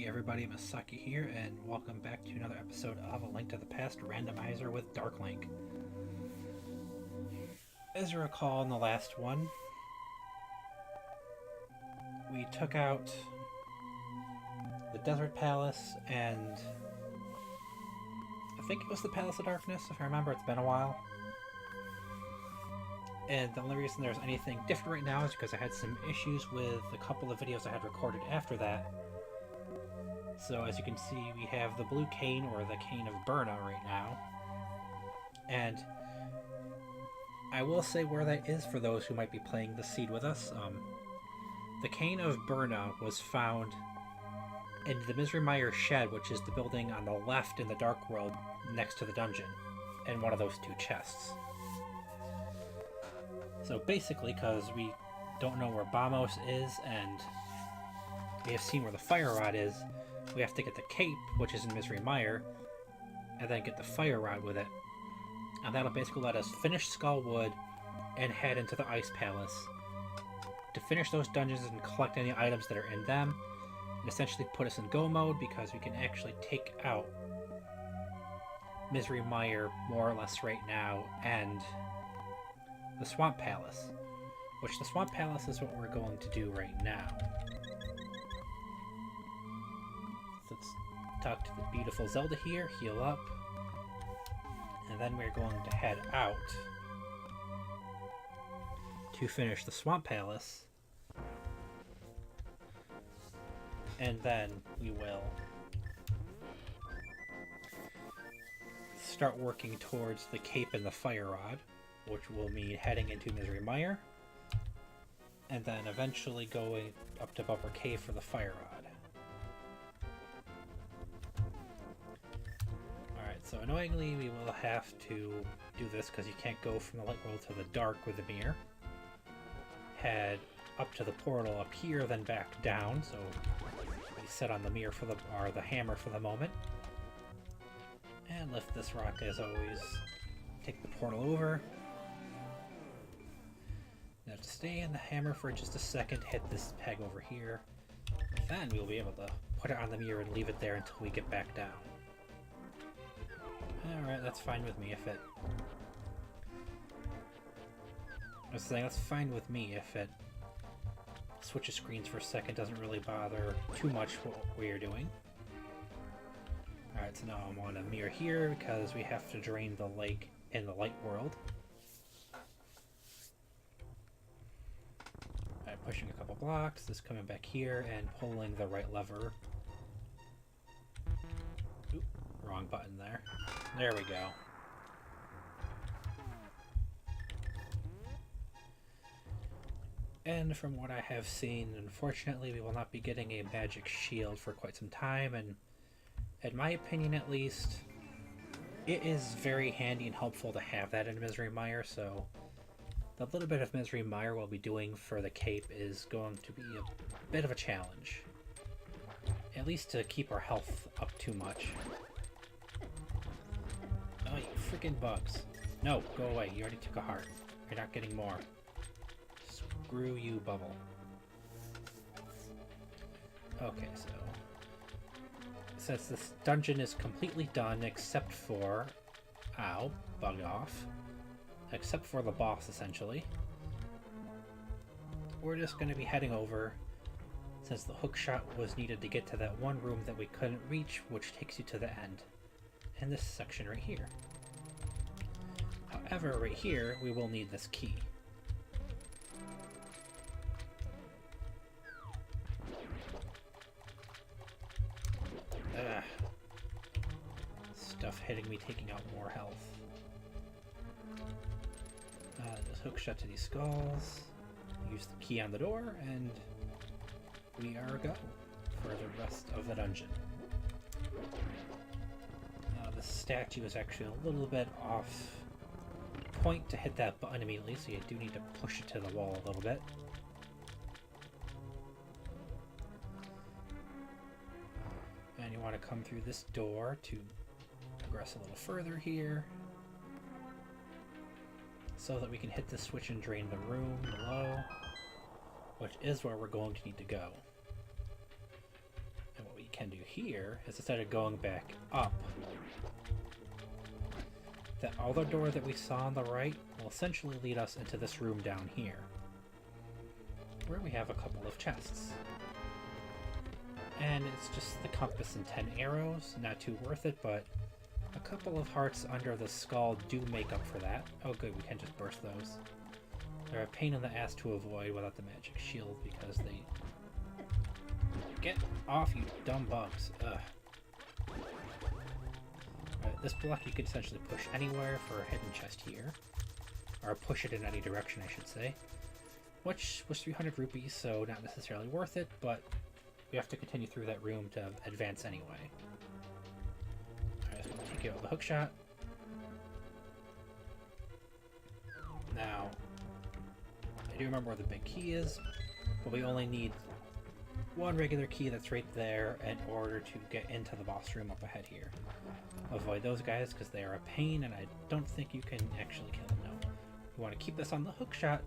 Hey everybody, Masaki here, and welcome back to another episode of A Link to the Past Randomizer with Dark Link. As you recall in the last one, we took out the Desert Palace and I think it was the Palace of Darkness, if I remember. It's been a while. And the only reason there's anything different right now is because I had some issues with a couple of videos I had recorded after that. So as you can see, we have the blue cane, or the cane of Burna right now. And I will say where that is for those who might be playing the seed with us. The cane of Burna was found in the Misery Mire shed, which is the building on the left in the Dark World next to the dungeon, in one of those two chests. So basically, because we don't know where Bamos is, and we have seen where the Fire Rod is, we have to get the cape, which is in Misery Mire, and then get the Fire Rod with it. And that'll basically let us finish Skullwood and head into the Ice Palace to finish those dungeons and collect any items that are in them, and essentially put us in go mode, because we can actually take out Misery Mire more or less right now, and the Swamp Palace, which the Swamp Palace is what we're going to do right now. Let's talk to the beautiful Zelda here, heal up, and then we're going to head out to finish the Swamp Palace, and then we will start working towards the cape and the Fire Rod, which will mean heading into Misery Mire, and then eventually going up to Bumper Cave for the Fire Rod. Alright, so annoyingly we will have to do this because you can't go from the light world to the dark with the mirror. Head up to the portal up here, then back down, so we set on the mirror for the hammer for the moment. And lift this rock as always. Take the portal over. Now to stay in the hammer for just a second, hit this peg over here. Then we'll be able to put it on the mirror and leave it there until we get back down. Alright, that's fine with me if it... I was saying, that's fine with me if it switches screens for a second, doesn't really bother too much what we're doing. Alright, so now I'm on a mirror here because we have to drain the lake in the light world. Alright, pushing a couple blocks, this coming back here and pulling the right lever. Oop, wrong button there. There we go. And from what I have seen, unfortunately, we will not be getting a magic shield for quite some time, and in my opinion at least, it is very handy and helpful to have that in Misery Mire, so the little bit of Misery Mire we'll be doing for the cape is going to be a bit of a challenge. At least to keep our health up too much. Oh, you freaking bugs. No, go away. You already took a heart. You're not getting more. Screw you, Bubble. Okay, so since this dungeon is completely done except for... Ow, bug off. Except for the boss, essentially. We're just going to be heading over, since the hook shot was needed to get to that one room that we couldn't reach, which takes you to the end. In this section right here. However, right here, we will need this key. Ugh. Stuff hitting me, taking out more health. Just hook shot to these skulls. Use the key on the door, and we are go for the rest of the dungeon. The statue is actually a little bit off point to hit that button immediately, so you do need to push it to the wall a little bit. And you want to come through this door to progress a little further here, so that we can hit the switch and drain the room below, which is where we're going to need to go. And what we can can do here is instead of going back up, that other door that we saw on the right will essentially lead us into this room down here, where we have a couple of chests. And it's just the compass and 10 arrows, not too worth it, but a couple of hearts under the skull do make up for that. Oh good, we can just burst those. They're a pain in the ass to avoid without the magic shield because they... Get off, you dumb bugs. Ugh. Right, this block you could essentially push anywhere for a hidden chest here. Or push it in any direction, I should say. Which was 300 rupees, so not necessarily worth it, but we have to continue through that room to advance anyway. Alright, so we'll take out the hookshot. Now, I do remember where the big key is, but we only need one regular key that's right there in order to get into the boss room up ahead here. Avoid those guys because they are a pain and I don't think you can actually kill them. No. You want to keep this on the hookshot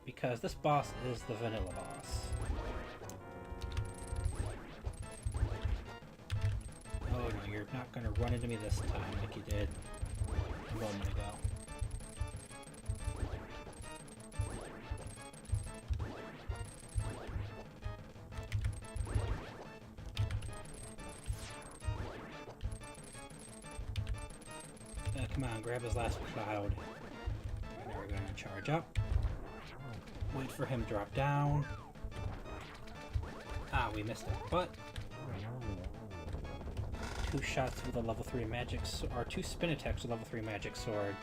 because this boss is the vanilla boss. Oh no, you're not going to run into me this time like you did a moment ago. Come on, grab his last cloud. Now we're going to charge up. Wait for him to drop down. Ah, we missed it, but 2 shots with a level 3 magic or 2 spin attacks with level 3 magic sword.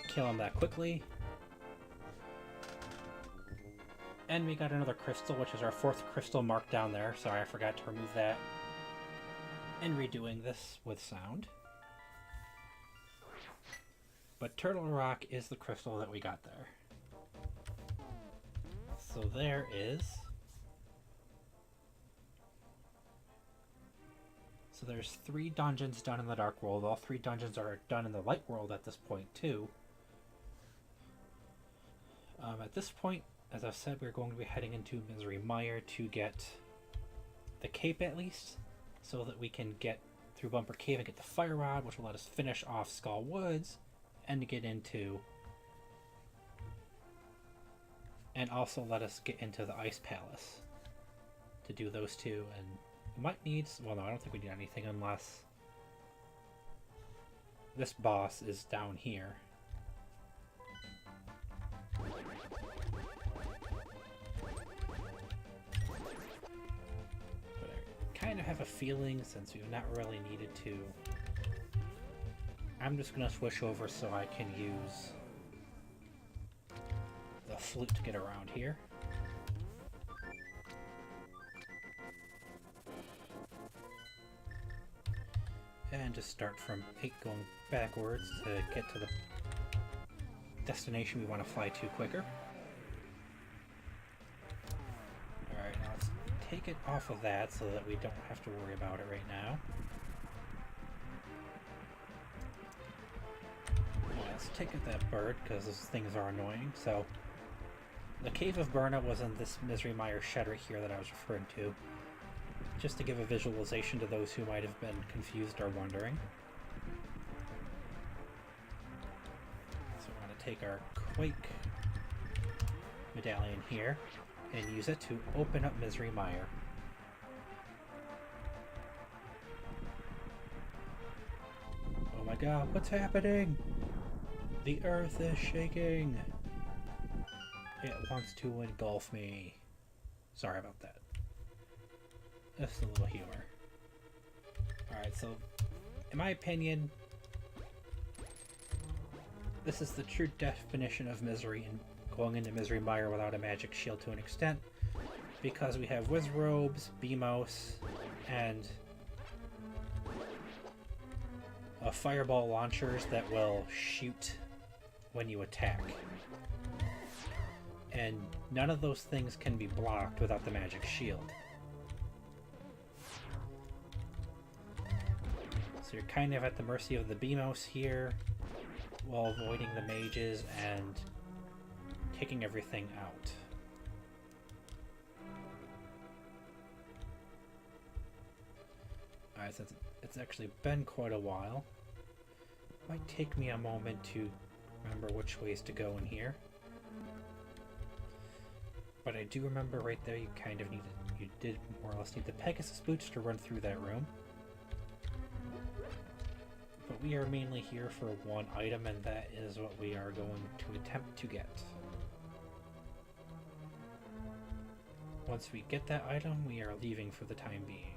Kill him that quickly. And we got another crystal, which is our 4th crystal marked down there. Sorry, I forgot to remove that. And redoing this with sound. But Turtle Rock is the crystal that we got there. So there is... So there's 3 dungeons done in the Dark World. All 3 dungeons are done in the Light World at this point, too. At this point, as I've said, we're going to be heading into Misery Mire to get the cape, at least, so that we can get through Bumper Cave and get the Fire Rod, which will let us finish off Skull Woods, and to get into... and also let us get into the Ice Palace to do those 2, and we might need... well, no, I don't think we need anything unless this boss is down here. But I kind of have a feeling, since we've not really needed to, I'm just going to switch over so I can use the flute to get around here. And just start from 8 going backwards to get to the destination we want to fly to quicker. Alright, now let's take it off of that so that we don't have to worry about it right now. Let's take out that bird because those things are annoying. So, the Cave of Burna was in this Misery Mire shed right here that I was referring to. Just to give a visualization to those who might have been confused or wondering. So we're going to take our Quake medallion here and use it to open up Misery Mire. Oh my god, what's happening? The earth is shaking! It wants to engulf me. Sorry about that. Just a little humor. Alright, so, in my opinion, this is the true definition of misery and going into Misery Mire without a magic shield to an extent, because we have Wizrobes, Beamos, and fireball launchers that will shoot when you attack. And none of those things can be blocked without the magic shield. So you're kind of at the mercy of the Beamos here, while avoiding the mages and taking everything out. since it's actually been quite a while, it might take me a moment to remember which ways to go in here. But I do remember right there you kind of needed, you did more or less need the Pegasus boots to run through that room. But we are mainly here for one item, and that is what we are going to attempt to get. Once we get that item, we are leaving for the time being.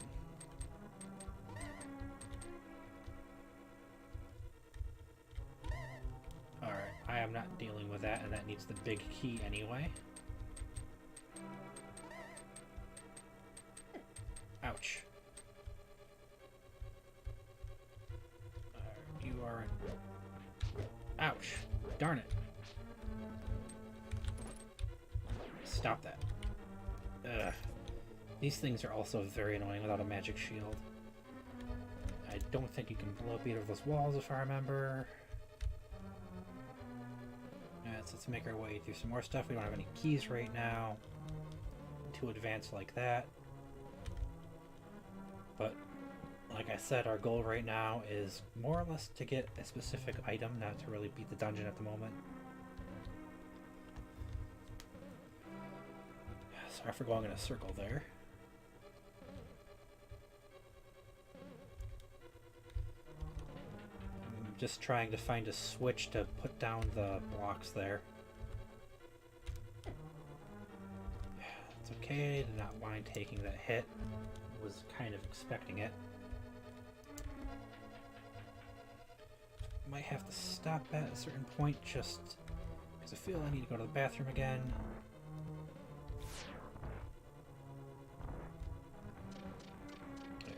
Alright, I am not dealing with that, and that needs the big key anyway. Ouch. You are in... Ouch. Darn it. Stop that. Ugh. These things are also very annoying without a magic shield. I don't think you can blow up either of those walls if I remember. Alright, so let's make our way through some more stuff. We don't have any keys right now to advance like that. But, like I said, our goal right now is more or less to get a specific item, not to really beat the dungeon at the moment. Sorry for going in a circle there. I'm just trying to find a switch to put down the blocks there. It's okay, I did not mind taking that hit. Was kind of expecting it. Might have to stop at a certain point just because I feel I need to go to the bathroom again.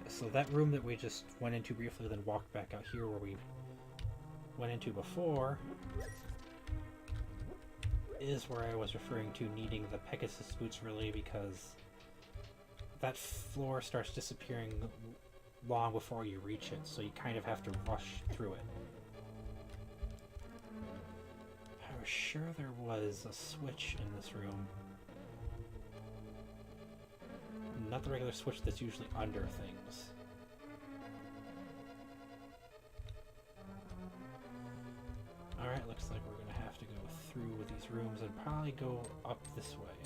So that room that we just went into briefly, then walked back out here where we went into before, is where I was referring to needing the Pegasus boots really, because that floor starts disappearing long before you reach it, so you kind of have to rush through it. I was sure there was a switch in this room. Not the regular switch that's usually under things. Alright, looks like we're gonna have to go through with these rooms and probably go up this way.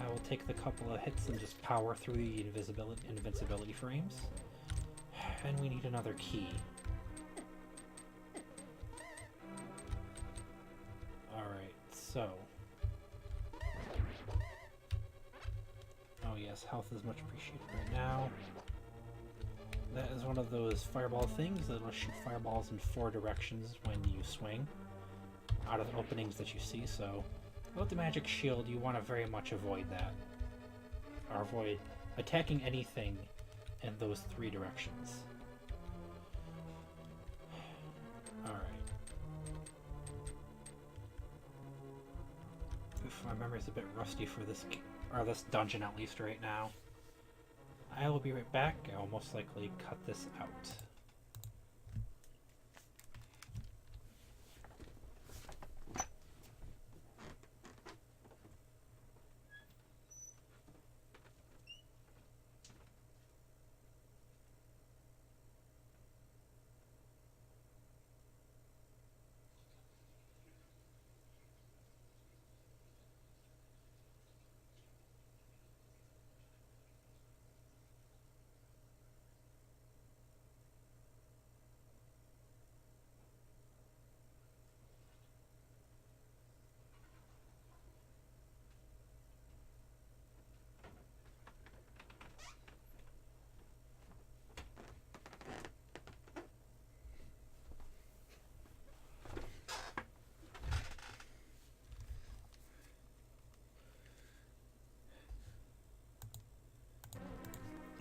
I will take the couple of hits and just power through the invincibility frames. And we need another key. Alright, so... Oh yes, health is much appreciated right now. That is one of those fireball things that will shoot fireballs in 4 directions when you swing out of the openings that you see, so with the magic shield you want to very much avoid that. Or avoid attacking anything in those 3 directions. Alright. Oof, my memory's a bit rusty for this dungeon at least right now. I will be right back. I will most likely cut this out.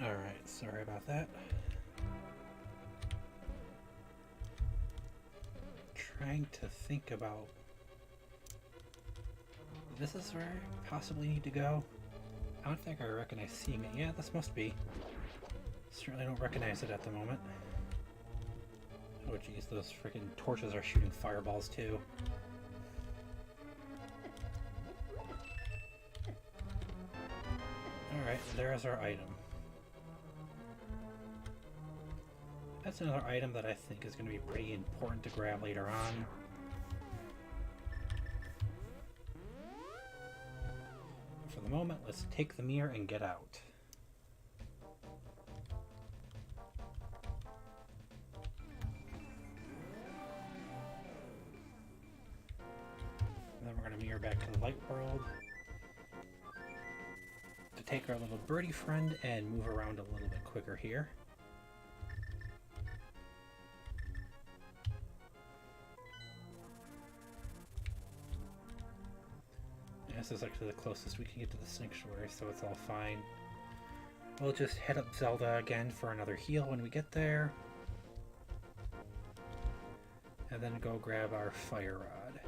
Alright, sorry about that. Trying to think about... This is where I possibly need to go? I don't think I recognize seeing it. Yeah, this must be. Certainly don't recognize it at the moment. Oh geez, those freaking torches are shooting fireballs too. Alright. there's our item. That's another item that I think is going to be pretty important to grab later on. For the moment, let's take the mirror and get out. And then we're going to mirror back to the light world to take our little birdie friend and move around a little bit quicker here. This is actually the closest we can get to the sanctuary, so it's all fine. We'll just head up Zelda again for another heal when we get there. And then go grab our fire rod.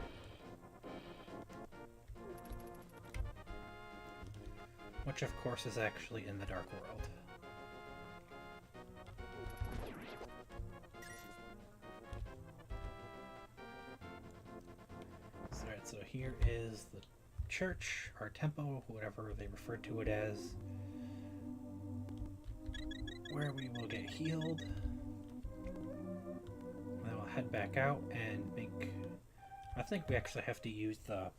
Which of course is actually in the Dark World. Alright, so here is the church, or temple, whatever they refer to it as, where we will get healed. Then we'll head back out and make... I think we actually have to use the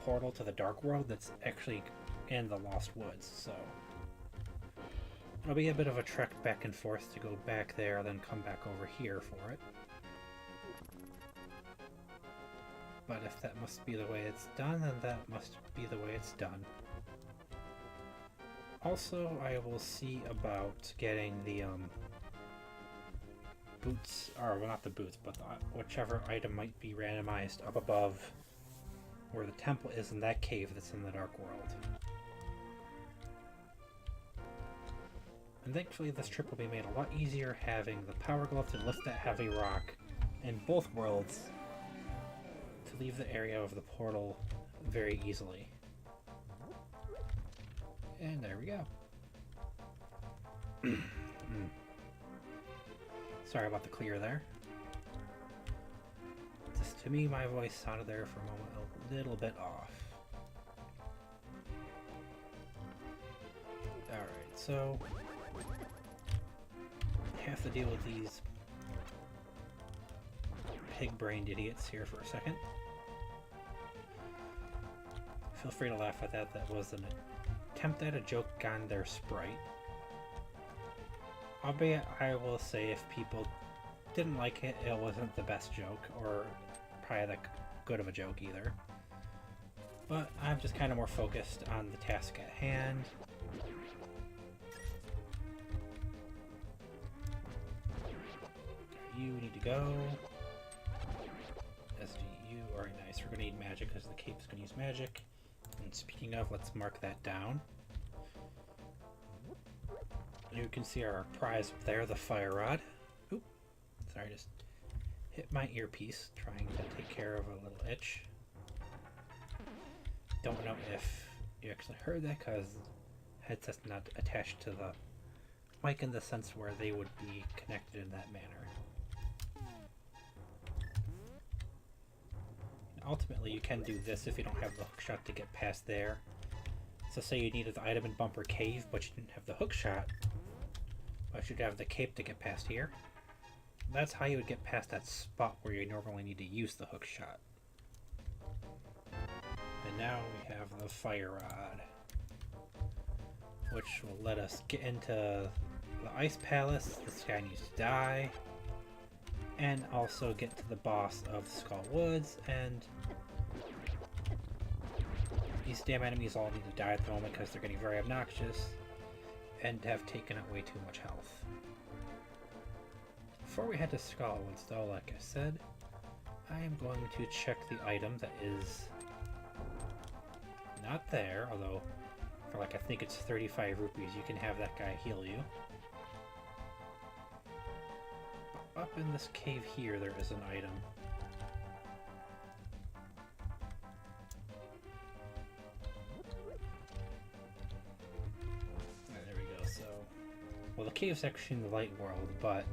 portal to the Dark World that's actually in the Lost Woods, so it'll be a bit of a trek back and forth to go back there, then come back over here for it. But if that must be the way it's done, then that must be the way it's done. Also, I will see about getting the boots, or well, not the boots, but whichever item might be randomized up above where the temple is in that cave that's in the Dark World. And thankfully this trip will be made a lot easier having the power glove to lift that heavy rock in both worlds to leave the area of the portal very easily. And there we go. Sorry about the clear there. Just to me, my voice sounded there for a moment a little bit off. Alright, so have to deal with these pig-brained idiots here for a second. Feel free to laugh at that. That was an attempt at a joke on their sprite. Albeit, I will say if people didn't like it, it wasn't the best joke, or probably that good of a joke either. But I'm just kind of more focused on the task at hand. You need to go. SDU, alright, nice. We're going to need magic because the cape's going to use magic. And speaking of, let's mark that down. You can see our prize up there, the fire rod. Oop, sorry, just hit my earpiece trying to take care of a little itch. Don't know if you actually heard that because the headset's not attached to the mic in the sense where they would be connected in that manner. Ultimately, you can do this if you don't have the hookshot to get past there. So say you needed the item in Bumper Cave, but you didn't have the hookshot, but you'd have the cape to get past here. That's how you would get past that spot where you normally need to use the hookshot. And now we have the fire rod, which will let us get into the Ice Palace. This guy needs to die. And also get to the boss of Skull Woods, and these damn enemies all need to die at the moment because they're getting very obnoxious and have taken out way too much health. Before we head to Skull Woods though, like I said, I am going to check the item that is not there, although for like I think it's 35 rupees you can have that guy heal you. Up in this cave here, there is an item. There we go, so... Well, the cave's actually in the light world, but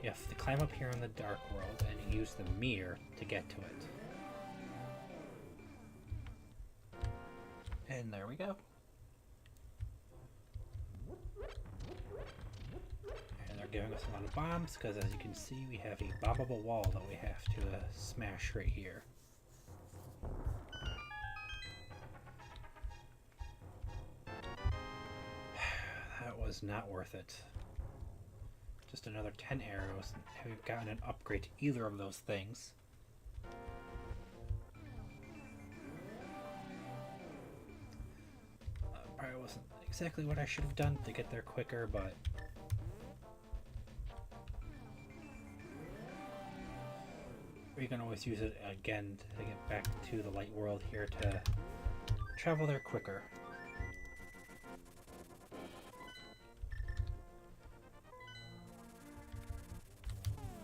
you have to climb up here in the dark world and use the mirror to get to it. And there we go. And they're giving us a lot of bombs because, as you can see, we have a bombable wall that we have to smash right here. That was not worth it. Just another 10 arrows. Have we gotten an upgrade to either of those things? Probably wasn't exactly what I should have done to get there quicker, but we can always use it again to get back to the light world here to travel there quicker.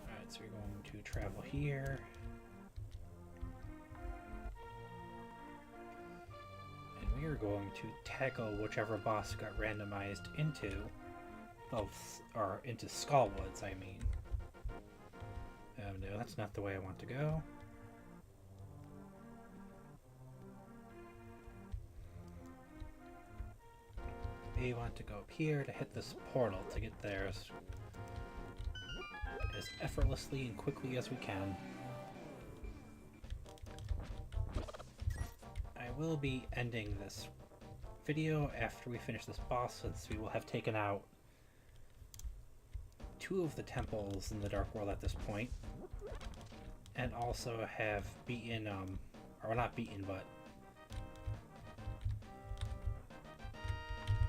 Alright, so we're going to travel here. And we are going to tackle whichever boss got randomized into, or into Skullwoods, I mean. Oh no, that's not the way I want to go. We want to go up here to hit this portal to get there as effortlessly and quickly as we can. I will be ending this video after we finish this boss, since we will have taken out 2 of the temples in the Dark World at this point, and also have beaten, or not beaten, but...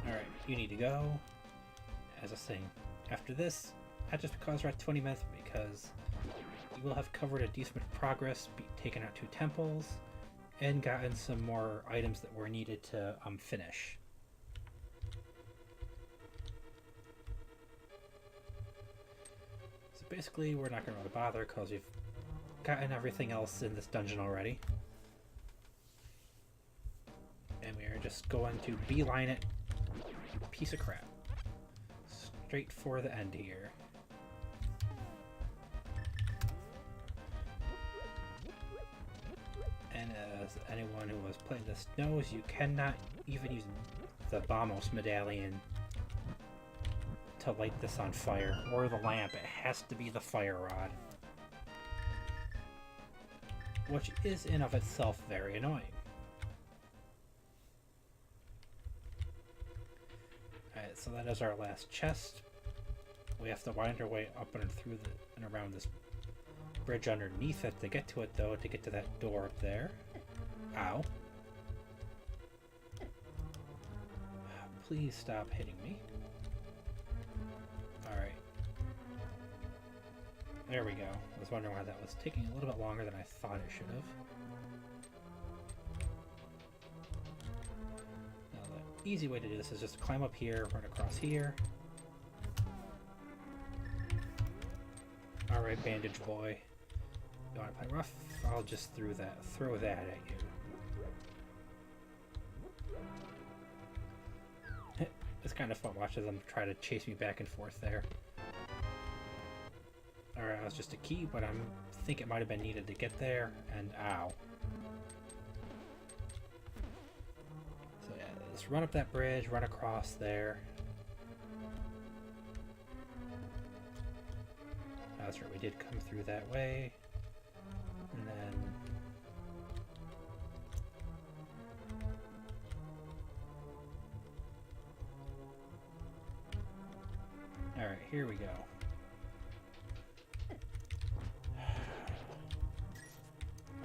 Alright, you need to go. As I was saying, after this, not just because we're at 20 minutes, because we will have covered a decent bit of progress, taken out 2 temples, and gotten some more items that were needed to finish. So basically, we're not going to really bother because we've gotten everything else in this dungeon already. And we are just going to beeline it, piece of crap, straight for the end here. And as anyone who has played this knows, you cannot even use the Bamos medallion to light this on fire, or the lamp. It has to be the fire rod, which is in of itself very annoying. Alright, so that is our last chest. We have to wind our way up and through and around this bridge underneath it to get to it, though, to get to that door up there. Ow. Please stop hitting me. Alright. There we go. I was wondering why that was taking a little bit longer than I thought it should have. Now, the easy way to do this is just to climb up here, run across here. Alright, bandage boy. You want to play rough? I'll just throw that at you. It's kind of fun watching them try to chase me back and forth there. Alright, that was just a key, but I think it might have been needed to get there, and ow. So yeah, let's run up that bridge, run across there. That's right, we did come through that way. And then... Alright, here we go.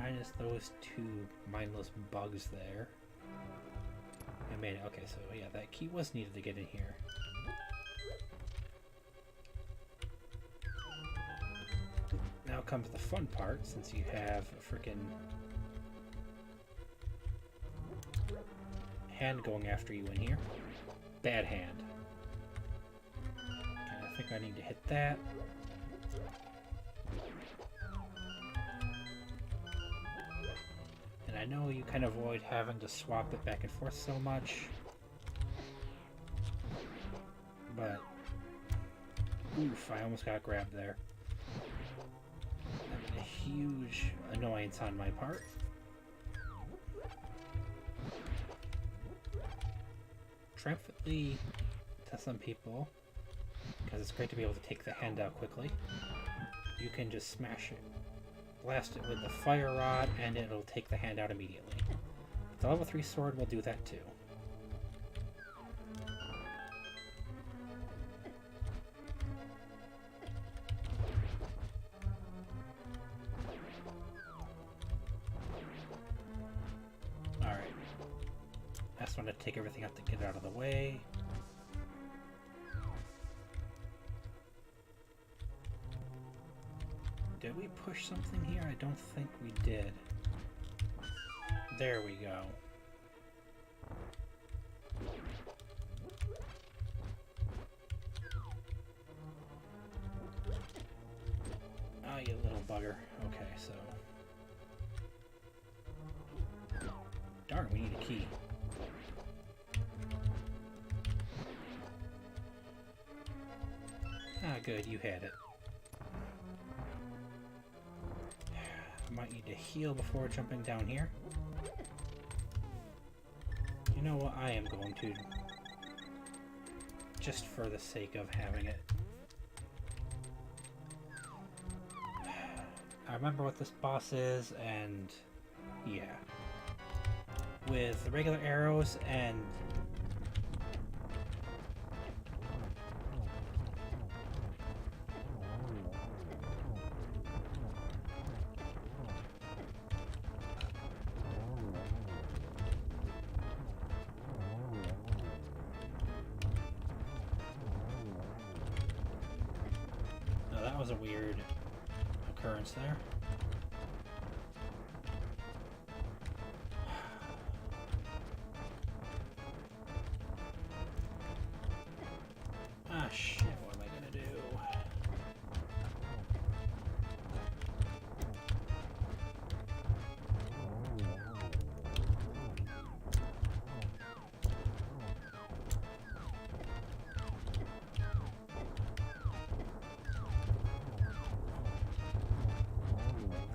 Minus those 2 mindless bugs there. I made it. Okay, so yeah, that key was needed to get in here. Now comes the fun part, since you have a freaking hand going after you in here. Bad hand. Okay, I think I need to hit that. And I know you kind of avoid having to swap it back and forth so much, but oof, I almost got grabbed there. A huge annoyance on my part. Triumphantly, to some people, because it's great to be able to take the handout quickly. You can just smash it, blast it with the fire rod, and it'll take the handout immediately. The level 3 sword will do that too. Alright. I just want to take everything out to get out of the way. Did we push something here? I don't think we did. There we go. Ah, you little bugger. Okay, so... Darn, we need a key. Ah, good, you had it. Might need to heal before jumping down here. You know what? I am going to. Just for the sake of having it. I remember what this boss is, and yeah. With regular arrows and that was a weird occurrence there. Ah, shit, what am I gonna do?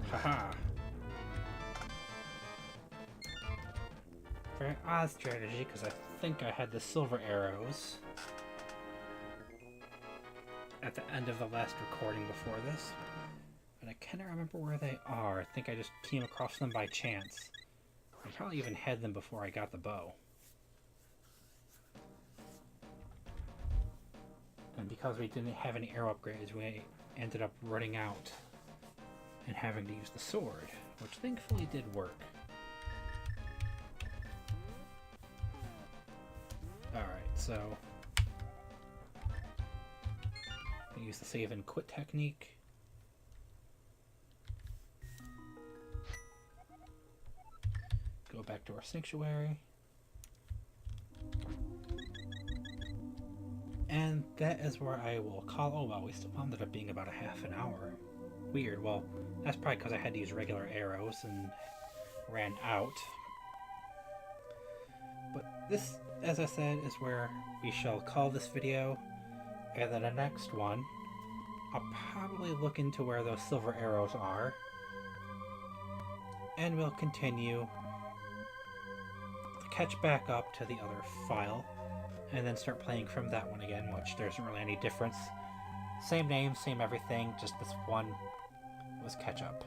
Haha. Very odd strategy, because I think I had the silver arrows at the end of the last recording before this, but I cannot remember where they are. I think I just came across them by chance. I probably even had them before I got the bow. And because we didn't have any arrow upgrades, we ended up running out and having to use the sword, which thankfully did work. Alright, so use the save and quit technique. Go back to our sanctuary. And that is where I will call. Oh wow, we still ended up being about a half an hour. Weird. Well, that's probably because I had to use regular arrows and ran out. But this, as I said, is where we shall call this video. And then the next one, I'll probably look into where those silver arrows are. And we'll continue to catch back up to the other file. And then start playing from that one again, which there isn't really any difference. Same name, same everything, just this one was catch up.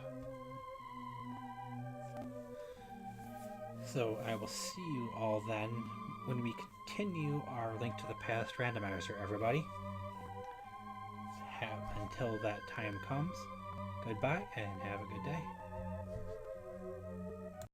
So I will see you all then when we continue our Link to the Past Randomizer, everybody. Until that time comes, goodbye and have a good day.